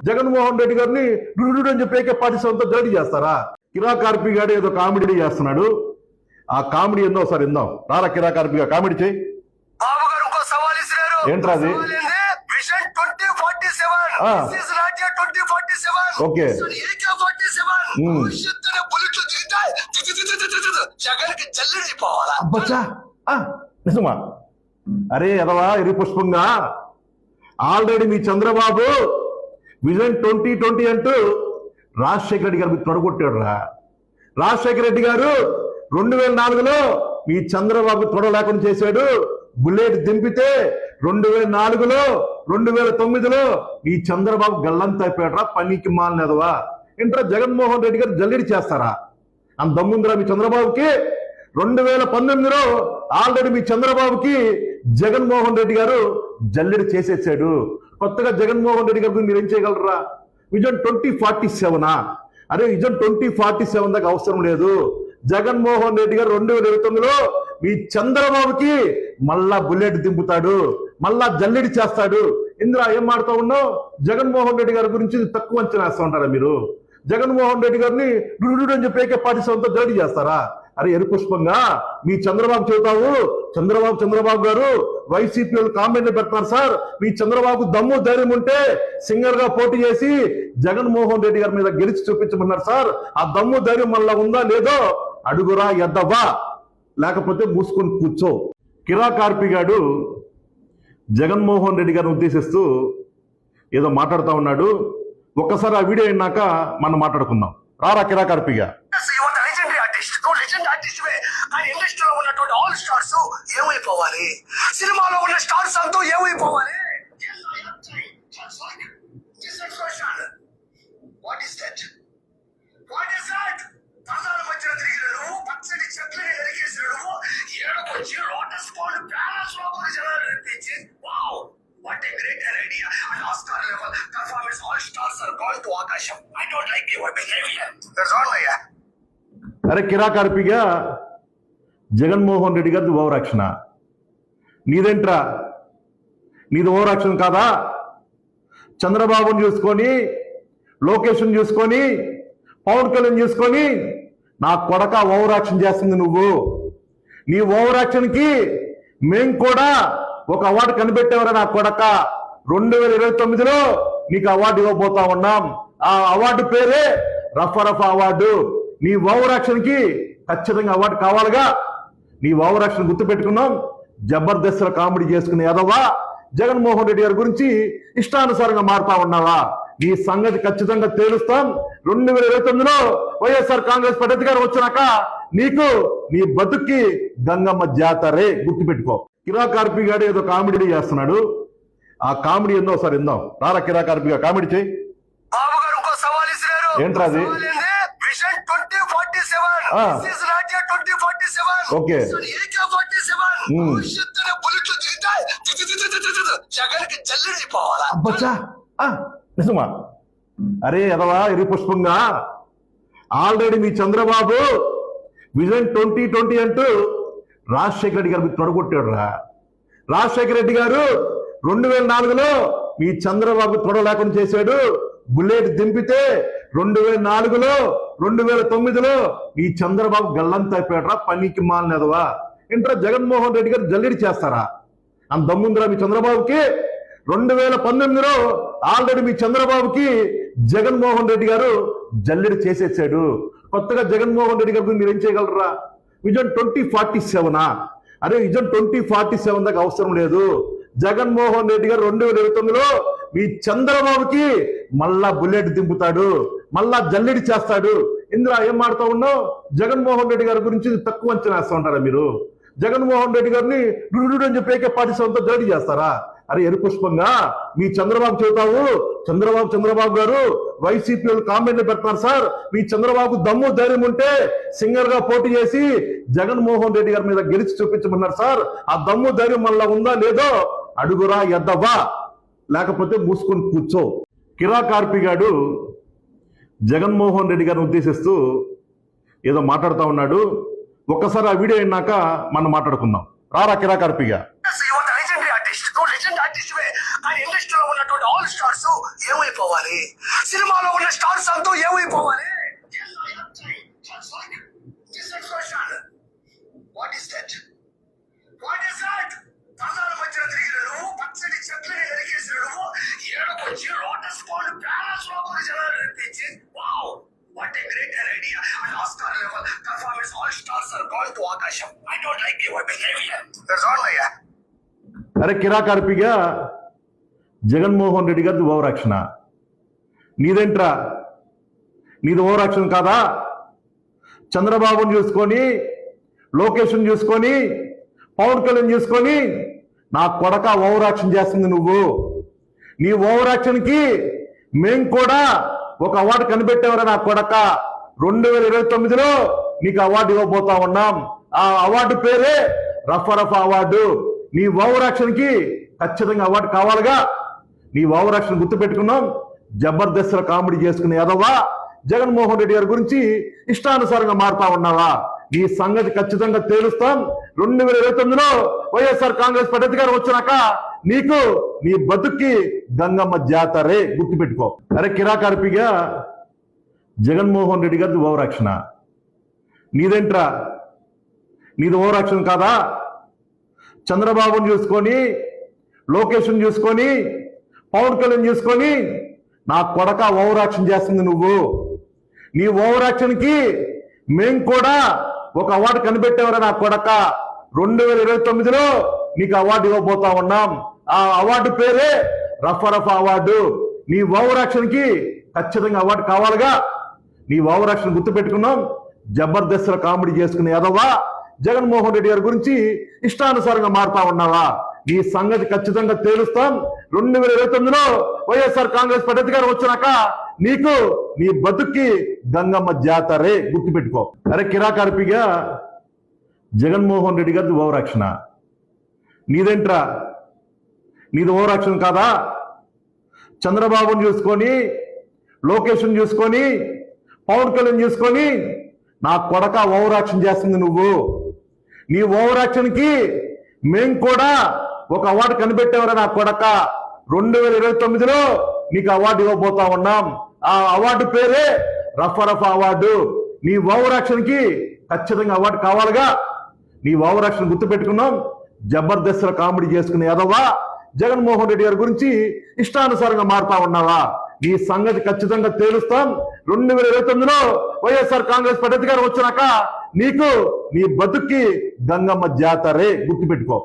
జగన్మోహన్ రెడ్డి గారిని డుడు అని చెప్పి పాటిస్తాంతో జడి చేస్తారా? కిరా కార్పి గారు ఏదో కామెడీ చేస్తున్నాడు. ఆ కామెడీ ఏందో ఒకసారి ఇందాం. రారా కిరా కార్పి గారు కామెడీ చేయి. ఏంట్రా అది? ఓకే నిజమా? అరే ఎదవా ఎరి పుష్పంగా ఆల్రెడీ మీ చంద్రబాబు విజన్ 2020 అంటూ రాజశేఖర రెడ్డి గారు తొడగొట్టాడు రా. రాజశేఖర రెడ్డి గారు 2004లో మీ చంద్రబాబు తొడ లేకుండా చేశాడు. బుల్లెట్ దింపితే 2004లో 2009లో మీ చంద్రబాబు గల్లంత అయిపోయాడు రా. పనికి మాలినదవా ఏంట్రా? జగన్మోహన్ రెడ్డి గారు జల్లెడి చేస్తారా? అంత దమ్ముందిరా మీ చంద్రబాబుకి? 2019లో ఆల్రెడీ మీ చంద్రబాబుకి జగన్మోహన్ రెడ్డి గారు జల్లెడి చేసేసాడు. కొత్తగా జగన్మోహన్ రెడ్డి గారు మీరు ఏం చేయగలరా? విజన్ 2047 అరే విజన్ 2047 దాకా అవసరం లేదు. జగన్మోహన్ రెడ్డి గారు 2029లో మీ చంద్రబాబుకి మళ్ళా బుల్లెట్ దింపుతాడు, మళ్ళా జల్లెడి చేస్తాడు. ఇందులో ఏం మాడుతూ ఉన్నావు? జగన్మోహన్ రెడ్డి గారి గురించి తక్కువ అంచనా వేస్తూ ఉంటారా మీరు? జగన్మోహన్ రెడ్డి గారిని డుడు అని చెప్పి పాటిస్తాంతో జల్లెడి చేస్తారా? అరే ఎరు పుష్పంగా మీ చంద్రబాబు చెబుతావు. చంద్రబాబు గారు వైసీపీ వాళ్ళు కామెంట్లు పెడతారు సార్. మీ చంద్రబాబు దమ్ము ధైర్యం ఉంటే సింగర్ గా పోటీ చేసి జగన్మోహన్ రెడ్డి గారి మీద గెలిచి చూపించమన్నారు సార్. ఆ దమ్ము ధైర్యం మళ్ళా ఉందా లేదో అడుగురా ఎద్దవా, లేకపోతే మూసుకొని కూర్చో. కిరా కార్పి గారు జగన్మోహన్ రెడ్డి గారిని ఉద్దేశిస్తూ ఏదో మాట్లాడుతూ ఉన్నాడు. ఒక్కసారి ఆ వీడియో అయినాక మనం మాట్లాడుకుందాం. రారా కిరా కార్పిగా. ఇండస్ట్రీలో ఉన్నటువంటి ఆల్ స్టార్స్ ఏమైపోవాలి? సినిమాలో ఉన్న స్టార్స్ అంతా ఏమైపోవాలి? పదాల మధ్యన తిరిగిన నువ్వు, పచ్చడి చెట్లని నరికేసిన నువ్వు, ఏడకొచ్చి లోటస్ పాండ్ ప్యాలెస్ లో కూడా జనాలు నడిపించి wow what a great idea and Oscar level performance all stars are going to ఆకాశం. I don't like your behaviour. That's all my. అరే కిరా కార్పిగా జగన్మోహన్ రెడ్డి గారిది ఓవరాక్షణ. నీదేంట్రా? నీది ఓవరాక్షణ కాదా? చంద్రబాబుని చూసుకొని, లోకేష్ని చూసుకొని, పవన్ కళ్యాణ్ చూసుకొని నా కొడక ఓవరాక్షన్ చేస్తుంది నువ్వు. నీ ఓవరాక్షన్కి మేం కూడా ఒక అవార్డు కనిపెట్టేవారా నా కొడక. 2029లో నీకు అవార్డు ఇవ్వబోతా ఉన్నాం. ఆ అవార్డు పేరే రఫా అవార్డు. నీ ఓవరాక్షన్కి ఖచ్చితంగా అవార్డు కావాలిగా. నీ ఓవరాక్షన్ గుర్తు పెట్టుకున్నాం. జబర్దస్త్ కామెడీ చేసుకునే ఎదవా జగన్మోహన్ రెడ్డి గారి గురించి ఇష్టానుసారంగా మారుతా ఉన్నావా? నీ సంగతి ఖచ్చితంగా తేలుస్తాం. 2029లో వైఎస్ఆర్ కాంగ్రెస్ పార్టీ అధికారం వచ్చినాక నీకు నీ బతుక్కి గంగమ్మ జాతరే. గుర్తుపెట్టుకో. కిరా కార్పి గారు ఏదో కామెడీ చేస్తున్నాడు. ఆ కామెడీ ఏందో ఒకసారి ఇందాం. రారా కిరా కార్పిగా కామెడీ చేయి. ఏంట్రా అది? ఓకే నిజమా? అరే ఎదవా ఎరి పుష్పంగా ఆల్రెడీ మీ చంద్రబాబు విజన్ 2020 అంటూ రాజశేఖర రెడ్డి గారు తొడగొట్టాడు రా. రాజశేఖర రెడ్డి గారు 2004లో మీ చంద్రబాబు తొడ లేకుండా చేశాడు. బుల్లెట్ దింపితే 2004లో 2009లో మీ చంద్రబాబు గల్లంత అయిపోయాడు రా. పనికి మాలినదవా ఏంట్రా? జగన్మోహన్ రెడ్డి గారు జల్లెడి చేస్తారా? అంత దమ్ముందిరా మీ చంద్రబాబుకి? 2019లో ఆల్రెడీ మీ చంద్రబాబుకి జగన్మోహన్ రెడ్డి గారు జల్లెడి చేసేసాడు. కొత్తగా జగన్మోహన్ రెడ్డి గారు మీరు ఏం చేయగలరా? విజన్ 2047 అరే విజన్ 2047 దాకా అవసరం లేదు. జగన్మోహన్ రెడ్డి గారు 2029లో మీ చంద్రబాబుకి మళ్ళా బుల్లెట్ దింపుతాడు, మళ్ళా జల్లెడి చేస్తాడు. ఇందులో ఏం మాడుతూ ఉన్నావు? జగన్మోహన్ రెడ్డి గారి గురించి తక్కువ అంచనా వేస్తూ ఉంటారా మీరు? జగన్మోహన్ రెడ్డి గారిని డుడు అని చెప్పి పాటిస్తాంతో జల్లెడి చేస్తారా? అరే ఎరు పుష్పంగా మీ చంద్రబాబు చెబుతావు. చంద్రబాబు గారు వైసీపీ వాళ్ళు కామెంట్లు పెడతారు సార్. మీ చంద్రబాబు దమ్ము ధైర్యం ఉంటే సింగర్ గా పోటీ చేసి జగన్మోహన్ రెడ్డి గారి మీద గెలిచి చూపించమన్నారు సార్. ఆ దమ్ము ధైర్యం మళ్ళా ఉందా లేదో అడుగురా ఎద్దవా, లేకపోతే మూసుకొని కూర్చో. కిరా కార్పి గారు జగన్మోహన్ రెడ్డి గారిని ఉద్దేశిస్తూ ఏదో మాట్లాడుతూ ఉన్నాడు. ఒక్కసారి ఆ వీడియో అయినాక మనం మాట్లాడుకుందాం. రారా కిరా కార్పిగా. లెజెండ్ ఆర్టిస్ట్వే, కానీ ఇండస్ట్రీలో ఉన్నటువంటి ఆల్ స్టార్స్ ఏమైపోవాలి? సినిమాలో ఉన్న స్టార్స్ అంతా ఏమైపోవాలి? What is that? What is that? తండాల మధ్యన తిరిగిన నువ్వు, పచ్చడి చెట్లని నరికేసిన నువ్వు, ఏడకొచ్చి లోటస్ పాండ్ ప్యాలెస్ లో కూడా జనాలు నడిపించి, wow what a great idea. And Oscar level performance, all stars are called to ఆకాశం. I don't like your behaviour. That's all అయ్యా. అరే కిరాకార్పిగా జగన్మోహన్ రెడ్డి గారి ఓవరాక్షణ నీదేంట్రా? నీది ఓవరాక్షన్ కాదా? చంద్రబాబుని చూసుకొని, లోకేష్ని చూసుకొని, పవన్ కళ్యాణ్ చూసుకొని నా కొడక ఓవరాక్షన్ చేస్తుంది నువ్వు. నీ ఓవరాక్షన్కి మేం కూడా ఒక అవార్డు కనిపెట్టేవారా నా కొడక. 2029లో నీకు అవార్డు ఇవ్వబోతా ఉన్నాం. ఆ అవార్డు పేరే రఫరఫ అవార్డు. నీ ఓవరాక్షన్కి ఖచ్చితంగా అవార్డు కావాలిగా. నీ ఓవరాక్షన్ గుర్తు పెట్టుకున్నాం. జబర్దస్త్ కామెడీ చేసుకునే ఎదవా జగన్మోహన్ రెడ్డి గారి గురించి ఇష్టానుసారంగా మారుతా ఉన్నావా? నీ సంగతి ఖచ్చితంగా తేలుస్తాం. 2029లో వైఎస్ఆర్ కాంగ్రెస్ పార్టీ అధికారం వచ్చినాక నీకు నీ బతుక్కి గంగమ్మ జాతరే, గుర్తుపెట్టుకో. అరే కిరాకార్పిగా జగన్మోహన్ రెడ్డి గారి ఓవరాక్షణ నీదేంట్రా? నీది ఓవరాక్షన్ కాదా? చంద్రబాబుని చూసుకొని, లోకేష్ని చూసుకొని, పవన్ కళ్యాణ్ చూసుకొని నా కొడక ఓవరాక్షన్ చేస్తుంది నువ్వు. నీ ఓవరాక్షన్కి మేం కూడా ఒక అవార్డు కనిపెట్టేవారా నా కొడక. 2029లో నీకు అవార్డు ఇవ్వబోతా ఉన్నాం. ఆ అవార్డు పేరే రఫరఫ అవార్డు. నీ ఓవరాక్షన్కి ఖచ్చితంగా అవార్డు కావాలిగా. నీ ఓవరాక్షన్ గుర్తు పెట్టుకున్నాం. జబర్దస్త్ కామెడీ చేసుకునే ఎదవా జగన్మోహన్ రెడ్డి గారి గురించి ఇష్టానుసారంగా మారుతా ఉన్నావా? నీ సంగతి ఖచ్చితంగా తేలుస్తాం. 2029లో వైఎస్ఆర్ కాంగ్రెస్ పార్టీ అధికారం వచ్చినాక నీకు నీ బతుక్కి గంగమ్మ జాతరే, గుర్తుపెట్టుకో. అరే కిరాకార్పిగా జగన్మోహన్ రెడ్డి గారి ఓవరాక్షణ నీదేంట్రా? నీది ఓవరాక్షన్ కాదా? చంద్రబాబుని చూసుకొని, లోకేష్ని చూసుకొని, పవన్ కళ్యాణ్ చూసుకొని నా కొడక ఓవరాక్షన్ చేస్తుంది నువ్వు. నీ ఓవరాక్షన్కి మేం కూడా ఒక అవార్డు కనిపెట్టేవారా నా కొడక. 2029లో నీకు అవార్డు ఇవ్వబోతా ఉన్నాం. ఆ అవార్డు పేరే రఫరఫ అవార్డు. నీ ఓవరాక్షన్కి ఖచ్చితంగా అవార్డు కావాలిగా. నీ ఓవరాక్షన్ గుర్తు పెట్టుకున్నాం. జబర్దస్త్ కామెడీ చేసుకునే ఎదవా జగన్మోహన్ రెడ్డి గారి గురించి ఇష్టానుసారంగా మారుతా ఉన్నావా? నీ సంగతి ఖచ్చితంగా తేలుస్తాం. 2029లో వైఎస్ఆర్ కాంగ్రెస్ పార్టీ అధికారం వచ్చినాక నీకు నీ బతుక్కి గంగమ్మ జాతరే, గుర్తుపెట్టుకో.